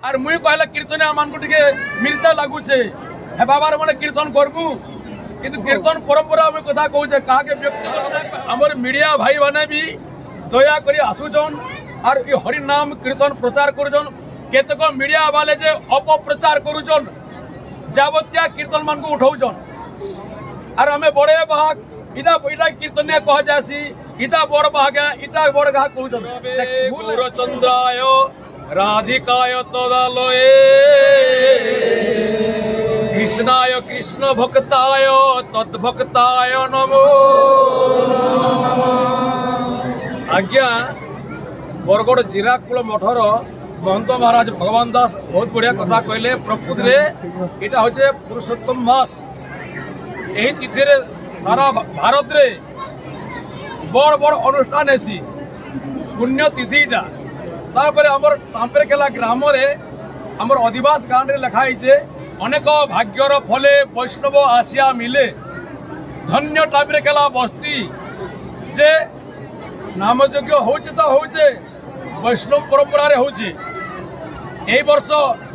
আর মুই কহিলা কীর্তনিয়া মানুষ টিকে মির্চা লাগুছে হে বাবার মানে কীর্তন করবু কিন্তু কীর্তন পরম্পরা আমি কথা কହୁছে কাকে ব্যক্তিগত আমার মিডিয়া ভাই মানে বি দয়া করে আসুছন আর এই হরিনাম কীর্তন প্রচার করুছন কেতক মিডিয়া বালে যে অপপ্রচার করুছন যাবতীয় কীর্তন মানুষ উঠাউছন আর আমি বড়ে বাহাক ইটা ইটা কীর্তনিয়া কহ যাসি ইটা বড় বাহাগা ইটা বড় গাহ কହୁছন গৌরচন্দ্রায় রাধিকায় তদালয়ে কৃষ্ণায় কৃষ্ণ ভক্তায় তদ্ভক্তায় নমো আজ্ঞা বরগড় জিরাকুল মঠর মহন্ত মহারাজ ভগবান দাস বহুত বড়িয়া কথা কহিলে প্রকৃতিরে এটা হচ্ছে পুরুষোত্তম মাস এই তিথিরে সারা ভারতরে বড় বড় অনুষ্ঠান এসি পুণ্য তিথিটা তারপরে আমার তাম্পেরকেলা গ্রামরে আমার অধিবাস গাঁরে লেখা হয়েছে অনেক ভাগ্যর ফলে বৈষ্ণব আসিয়া মিলে ধন্য টাম্পেরকেলা বস্তি যে নামযজ্ঞ হচ্ছে তো হচ্ছে বৈষ্ণব পরম্পরারে হচ্ছে এই বর্ষ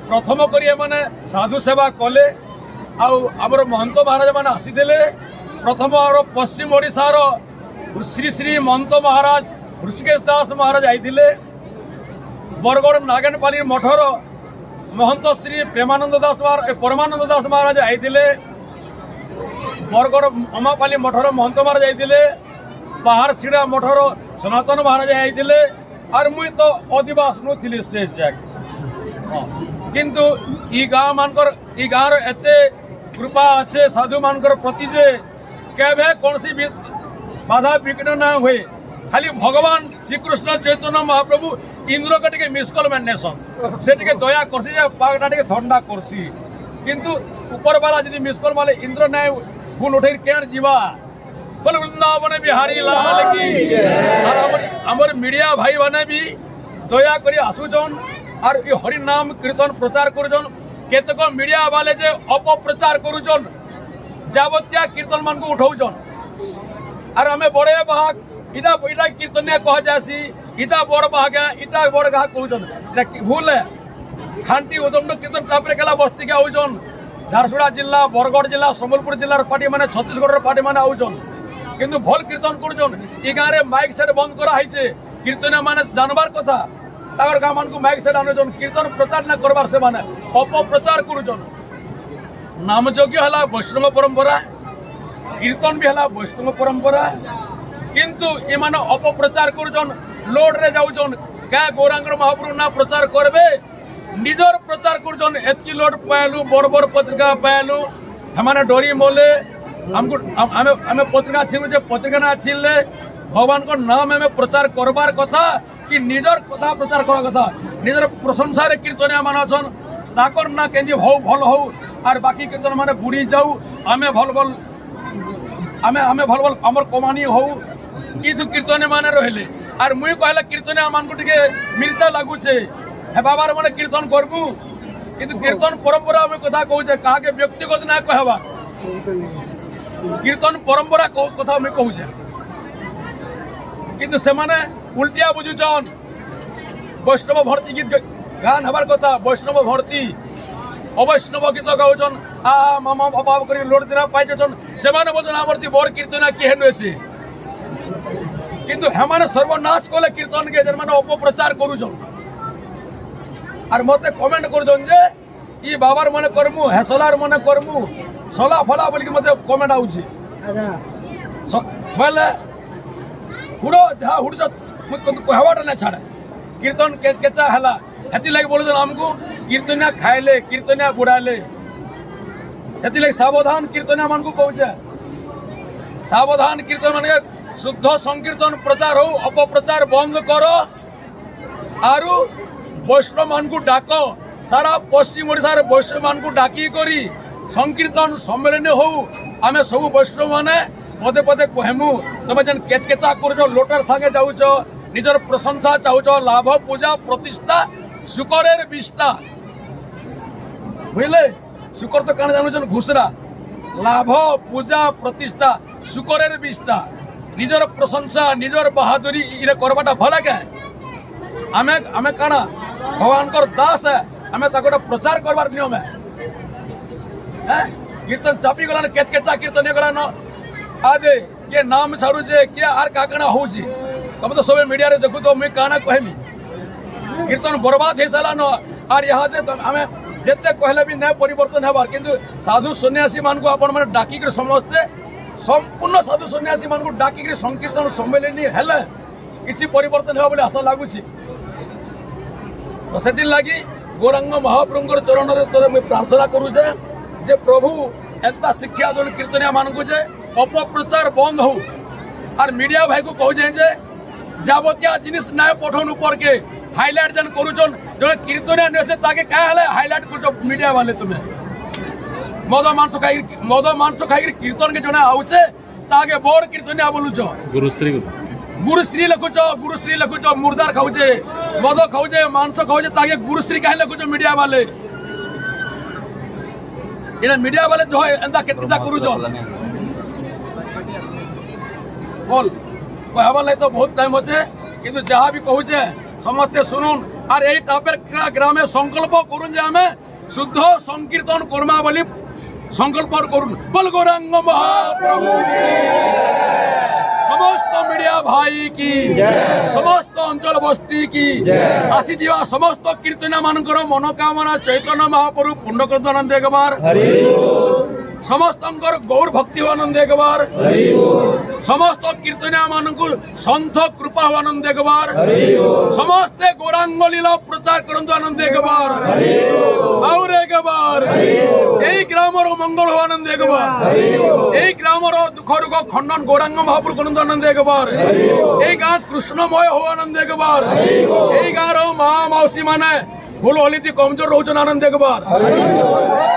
প্রথম করি মানে সাধু সেবা কলে আমার মহন্ত মহারাজ মানে আসিলে প্রথম আর পশ্চিম ওড়িশার শ্রী শ্রী মহন্ত মহারাজ ঋষিকেশ দাস মহারাজ আইলে বরগড় নাগেনপালি মঠর মহন্ত শ্রী প্রেমানন্দ দাস পরমানন্দ দাস মহারাজ আইলে বরগড় অমাপালি মঠর মহন্ত মহারাজ আইলে পাহাড় সিড়া মঠর সনাতন মহারাজ আইলে আর মুই তো অধিবাস নুଥିଲି সে জায়গা কিন্তু ই গাঁ মানকর ই গাঁর এতে কৃপা আছে সাধু মানকর প্রতি যে কেবে কৌশি বাধা বিঘ্ন না হুয়ে খালি ভগবান শ্রীকৃষ্ণ চৈতন্য মহাপ্রভু ইন্দ্রকে টিকে মিস কল নেসন সে টিকে দয়া করছি যে পাগটা টিকে ঠন্ডা করছি কিন্তু উপরবালা যদি মিস কল মালে ইন্দ্র নাই ফুল উঠে কেন যা বলে বৃন্দাবনে বিহারী লাল কি আর আমার মিডিয়া ভাই মানে বি দয়া করে আসুছন আর এই হরিনাম কীর্তন প্রচার করুছন কেতক মিডিয়া বালে যে অপপ্রচার করুছন যাবতীয় কীর্তন মানুষ উঠাউছন আর আমি বড়ে বাহাক ইটা ইটা কীর্তনিয়া কহ যাসি ইটা বড় বাহাগা ইটা বড় গাহ কହୁছন এটা ভুল খান্তি উদমন কীর্তন তাম্পেরকেলা বস্তিকে আউছন ঝারসুগুড়া জেলা বরগড় জেলা সম্বলপুর জেলার পার্টি মানে ছত্তিশগড়ের পার্টি মানে আউছন কিন্তু ভল কীর্তন করুছন ই গাঁরে মাইক সেট বন্ধ করা হয়েছে কীর্তনিয়া মানে জানবার কথা তার গাঁ মানুষ মাইক সেট আনুছন কীর্তন প্রচার না করবার সে মানে অপপ্রচার করুছন নামযজ্ঞ হলা বৈষ্ণব পরম্পরা কীর্তন বি হলা বৈষ্ণব পরম্পরা কিন্তু এমানে অপপ্রচার করুছন লোডরে যাউছন কে গৌরাঙ্গ মহাপ্রভু না প্রচার করবে নিজর প্রচার করুছন এতকি লোড পাইলু বড় বড় পত্রিকা পাইলু হমানে ডরি মোলে আমি পত্রিকা ছিল যে পত্রিকা না ছিলে ভগবানଙ୍କ নাম আমি প্রচার করবার কথা কি নিজর কথা প্রচার করার কথা নিজের প্রশংসারে কীর্তনিয়া মানে অছন তাকর না কেঞ্জি হও ভাল হও আর বাকি কীর্তন মানে বুড়ি যাও আমি ভাল ভাল আমি ভাল ভাল আমার কমানি হও কিছু কীর্তনিয়া মানে রহিলে আর মুই কহিলা কীর্তনিয়া মানুষ টিকে মির্চা লাগুছে হে বাবার মানে কীর্তন করবু কিন্তু কীর্তন পরম্পরা আমি কথা কହୁছে কাকে ব্যক্তিগত না কহবা কীর্তন পরম্পরা কথা আমি কହୁছে কিন্তু সেমানে উল্টিয়া বুঝুছন বৈষ্ণব ভর্তি গীত গান হবার কথা বৈষ্ণব ভর্তি অবৈষ্ণব গীত গাউছন মামা অভাব করে লোড দিনা পাইছন সেমানে বলছেন আমার বড় কীর্তনা কি হেন এসে কিন্তু হেমানে সর্বনাশ কলে কীর্তনকে যে মানে অপপ্রচার করুছন আর মতে কমেন্ট করছন যে ই বাবার মনে করমু হেসলার মনে করমু সলা ফলা বলি মতে কমেন্ট আউছি বলে হুড়ো যা হুড়ছ কহবাটা না ছাড়ে কীর্তন কেচা হেলা হেতি লাগি বলুছন আমকু কীর্তনিয়া খাইলে কীর্তনিয়া বুড়াইলে সেতি লাগি সাবধান কীর্তনিয়া মানকু কହୁছে সাবধান কীর্তন মানে শুদ্ধ সংকীর্তন প্রচার হও অপপ্রচার বন্ধ কর আরু বৈষ্ণব মানকু ডাক সারা পশ্চিম ওড়িশার বৈষ্ণব মানকু ডাকি করি সংকীর্তন সম্মেলনী হও আমি সবু বৈষ্ণব মানে পদে পদে কহেমু তুমি যেন কেচকেচা করছ লোটার সাথে যাউছ নিজের প্রশংসা চাহুছ লাভ পূজা প্রতিষ্ঠা শুকরের বিষ্ঠা বুঝলে শুকর তো কানে জানুছেন ঘুষরা লাভ পূজা প্রতিষ্ঠা শুকরের বিষ্ঠা নিজের প্রশংসা নিজের বাহাদুরি ইরে করবাটা ভালো কে আমি কাଣା ভগবানଙ୍କର ଦାସ आम गोटे प्रचार करवार नियम है कीर्तन चापी गलान केचा कीर्तन गलान आदे किए नाम छाड़ुचे किए आर काकणा होची तुम तो सब मीडिया रे देखु तो मुई काना कहमी कीर्तन बर्बाद हो सारान आर यहाँ आम जिते कहले भी नहीं परिवर्तन हबार किंतु साधु सन्यासी मान को आपण मैंने डाकिक समस्ते संपूर्ण साधु सन्यासी मान को डाकिक संकीर्तन सम्मेलन हेले किसी परिवर्तन होगा आशा लगुच तो से लगी गौरांग महाप्रभुर चरण में मुझे प्रार्थना करुचे जे प्रभु एंता शिक्षा दौन कीर्तनिया मान को जे अपप्रचार बंद हो और मीडिया भाई को कहे जे जावतिया जिनिस नाय पठन ऊपर के हाईलाइट जन करुचन जो कीर्तनिया नहीं ताके क्या हाईलाइट कर मीडिया वाले तुम्हें मद मांस खाई कीर्तन के जड़े आउचे ताके बोर कीर्तनिया बोलुच गुरुश्री लिखुच मुर्दार खाऊचे मद खाऊचे मांस खाऊचे ताके गुरुश्री कहीं लिखुच मीडिया वाले इना मीडिया वाले जो है एंदा केतना करूच बोल कहवा लाग तो बहुत टाइम अच्छे किंतु जहाँ भी कहूचे समस्ते शुणुन और यही टाइप ग्रामे संकल्प करूँ जे आम शुद्ध संकीर्तन करमा बोली संकल्प करूँ बोल गौरांग महाप्रभु समस्त मीडिया भाई की समस्त अंचल बस्ती की आसी जीवा समस्त कीर्तनिया मानकर मनोकामना चैतन्य महाप्रभु पूर्ण करदन देखबार समस्त गौर भक्ति आनंद देखबार समस्त कीर्तनिया मानकु संत कृपा आनंद देखबार समस्ते गौरांग लीला प्रचार करंतु आनंद देखबार और एक बार यही ग्रामर मंगल हो आनंद देखबार यही ग्रामर दुख रुख खंडन गौरांग महाप्रभु करंतु आनंद देखबार यही गाँ कृष्णमय हो आनंद देखबार यही गाँव माँ मौसी माने फूल होली कमजोर रोचन आनंद देखबार